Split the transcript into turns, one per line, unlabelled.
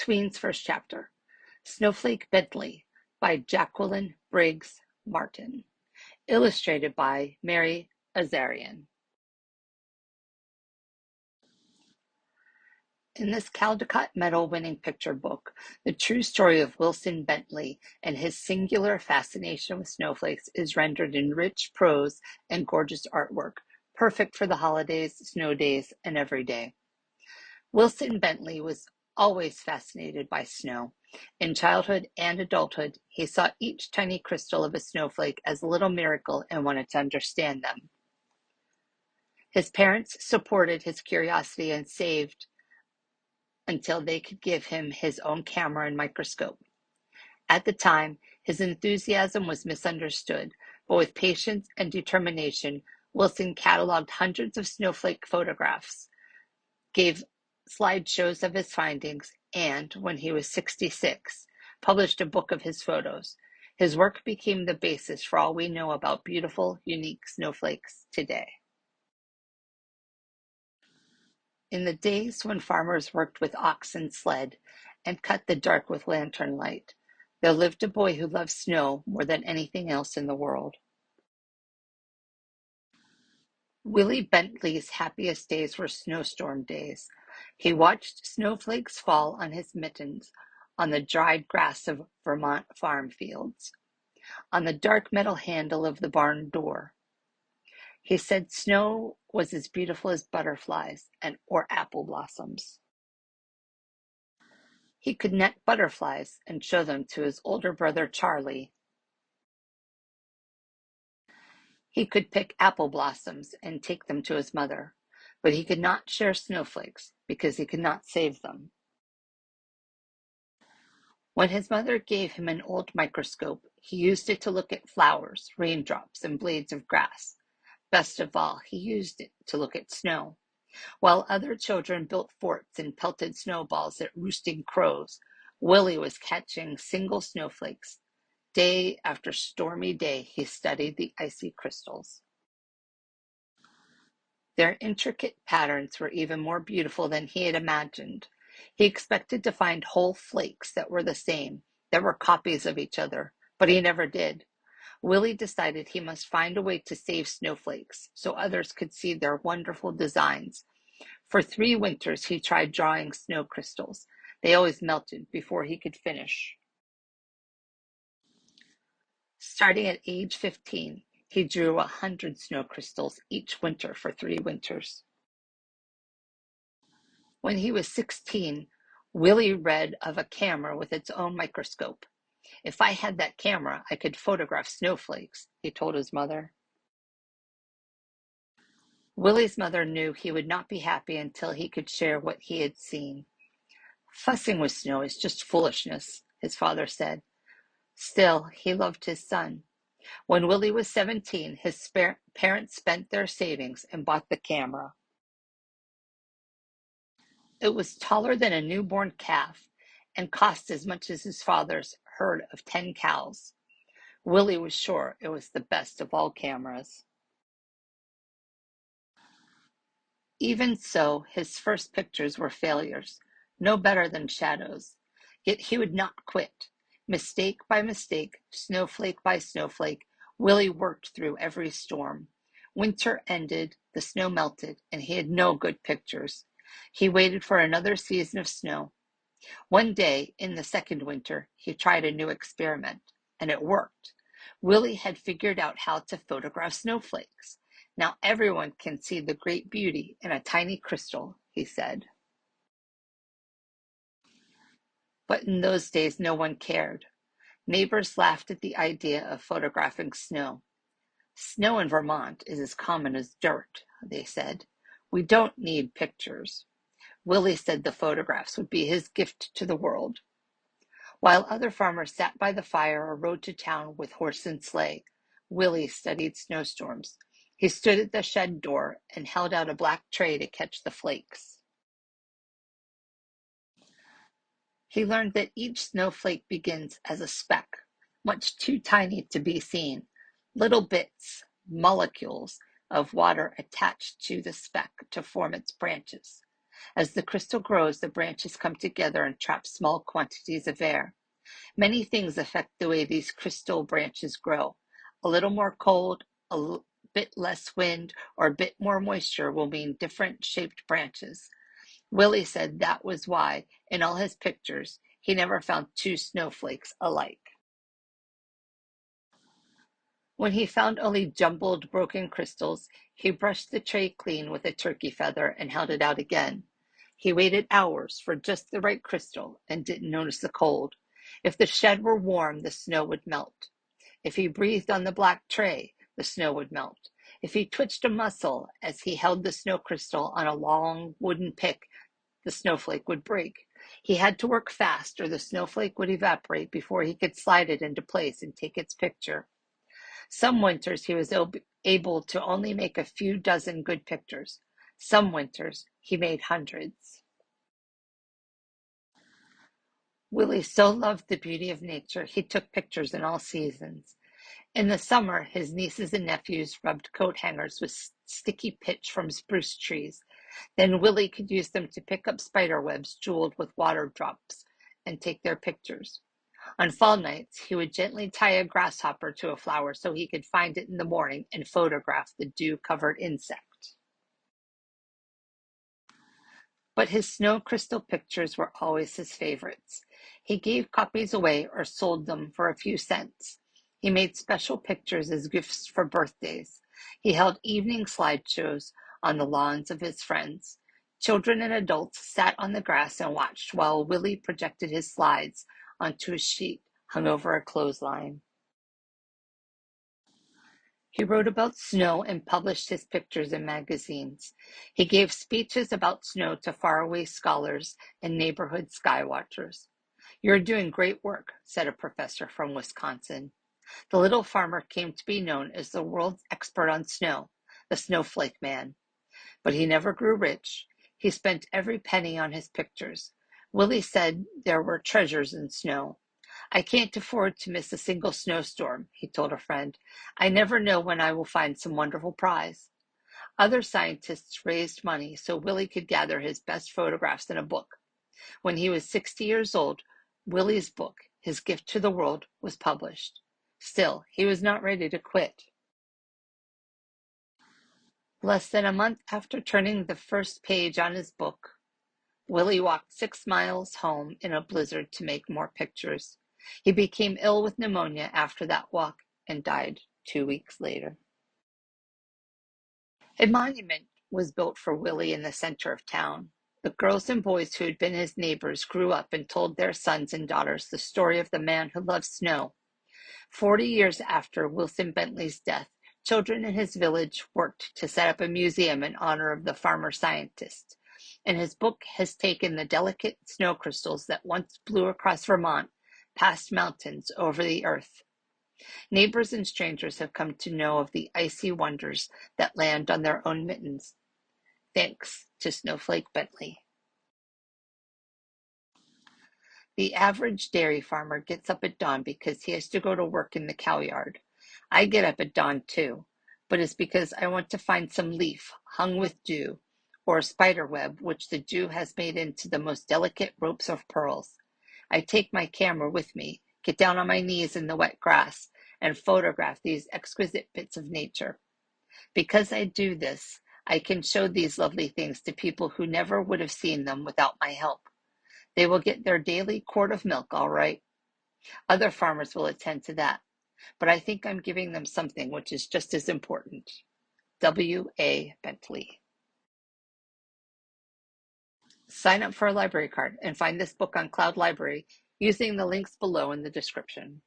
Tween's first chapter, Snowflake Bentley by Jacqueline Briggs Martin, illustrated by Mary Azarian. In this Caldecott Medal winning picture book, the true story of Wilson Bentley and his singular fascination with snowflakes is rendered in rich prose and gorgeous artwork, perfect for the holidays, snow days, and every day. Wilson Bentley was always fascinated by snow. In childhood and adulthood, he saw each tiny crystal of a snowflake as a little miracle and wanted to understand them. His parents supported his curiosity and saved until they could give him his own camera and microscope. At the time, his enthusiasm was misunderstood, but with patience and determination, Wilson cataloged hundreds of snowflake photographs, gave slideshows of his findings, and, when he was 66, published a book of his photos. His work became the basis for all we know about beautiful, unique snowflakes today. In the days when farmers worked with ox and sled and cut the dark with lantern light, there lived a boy who loved snow more than anything else in the world. Willie Bentley's happiest days were snowstorm days. He watched snowflakes fall on his mittens on the dried grass of Vermont farm fields, on the dark metal handle of the barn door. He said snow was as beautiful as butterflies or apple blossoms. He could net butterflies and show them to his older brother Charlie. He could pick apple blossoms and take them to his mother, but he could not share snowflakes because he could not save them. When his mother gave him an old microscope, he used it to look at flowers, raindrops, and blades of grass. Best of all, he used it to look at snow. While other children built forts and pelted snowballs at roosting crows, Willie was catching single snowflakes. Day after stormy day, he studied the icy crystals. Their intricate patterns were even more beautiful than he had imagined. He expected to find whole flakes that were the same, that were copies of each other, but he never did. Willie decided he must find a way to save snowflakes so others could see their wonderful designs. For 3 winters, he tried drawing snow crystals. They always melted before he could finish. Starting at age 15, he drew 100 snow crystals each winter for 3 winters. When he was 16, Willie read of a camera with its own microscope. If I had that camera, I could photograph snowflakes, he told his mother. Willie's mother knew he would not be happy until he could share what he had seen. Fussing with snow is just foolishness, his father said. Still, he loved his son. When Willie was 17, his parents spent their savings and bought the camera. It was taller than a newborn calf and cost as much as his father's herd of 10 cows. Willie was sure it was the best of all cameras. Even so, his first pictures were failures, no better than shadows. Yet he would not quit. Mistake by mistake, snowflake by snowflake, Willie worked through every storm. Winter ended, the snow melted, and he had no good pictures. He waited for another season of snow. One day, in the second winter, he tried a new experiment, and it worked. Willie had figured out how to photograph snowflakes. Now everyone can see the great beauty in a tiny crystal, he said. But in those days, no one cared. Neighbors laughed at the idea of photographing snow. Snow in Vermont is as common as dirt, they said. We don't need pictures. Willie said the photographs would be his gift to the world. While other farmers sat by the fire or rode to town with horse and sleigh, Willie studied snowstorms. He stood at the shed door and held out a black tray to catch the flakes. He learned that each snowflake begins as a speck, much too tiny to be seen, little bits, molecules of water attached to the speck to form its branches. As the crystal grows, the branches come together and trap small quantities of air. Many things affect the way these crystal branches grow. A little more cold, bit less wind, or a bit more moisture will mean different shaped branches. Willie said that was why, in all his pictures, he never found two snowflakes alike. When he found only jumbled, broken crystals, he brushed the tray clean with a turkey feather and held it out again. He waited hours for just the right crystal and didn't notice the cold. If the shed were warm, the snow would melt. If he breathed on the black tray, the snow would melt. If he twitched a muscle as he held the snow crystal on a long wooden pick, the snowflake would break. He had to work fast or the snowflake would evaporate before he could slide it into place and take its picture. Some winters he was able to only make a few dozen good pictures. Some winters he made hundreds. Willie so loved the beauty of nature, he took pictures in all seasons. In the summer, his nieces and nephews rubbed coat hangers with sticky pitch from spruce trees. Then Willie could use them to pick up spider webs jeweled with water drops and take their pictures. On fall nights, he would gently tie a grasshopper to a flower so he could find it in the morning and photograph the dew-covered insect. But his snow crystal pictures were always his favorites. He gave copies away or sold them for a few cents. He made special pictures as gifts for birthdays. He held evening slideshows on the lawns of his friends. Children and adults sat on the grass and watched while Willie projected his slides onto a sheet hung over a clothesline. He wrote about snow and published his pictures in magazines. He gave speeches about snow to faraway scholars and neighborhood sky watchers. "You're doing great work," said a professor from Wisconsin. The little farmer came to be known as the world's expert on snow, the Snowflake Man. But he never grew rich. He spent every penny on his pictures. Willie said there were treasures in snow. "I can't afford to miss a single snowstorm," he told a friend. "I never know when I will find some wonderful prize." Other scientists raised money so Willie could gather his best photographs in a book. When he was 60 years old, Willie's book, his gift to the world, was published. Still, he was not ready to quit. Less than a month after turning the first page on his book, Willie walked 6 miles home in a blizzard to make more pictures. He became ill with pneumonia after that walk and died 2 weeks later. A monument was built for Willie in the center of town. The girls and boys who had been his neighbors grew up and told their sons and daughters the story of the man who loved snow. 40 years after Wilson Bentley's death, children in his village worked to set up a museum in honor of the farmer scientist. And his book has taken the delicate snow crystals that once blew across Vermont, past mountains, over the earth. Neighbors and strangers have come to know of the icy wonders that land on their own mittens, thanks to Snowflake Bentley. The average dairy farmer gets up at dawn because he has to go to work in the cow yard. I get up at dawn too, but it's because I want to find some leaf hung with dew, or a spider web which the dew has made into the most delicate ropes of pearls. I take my camera with me, get down on my knees in the wet grass, and photograph these exquisite bits of nature. Because I do this, I can show these lovely things to people who never would have seen them without my help. They will get their daily quart of milk, all right. Other farmers will attend to that. But I think I'm giving them something which is just as important. W.A. Bentley. Sign up for a library card and find this book on Cloud Library using the links below in the description.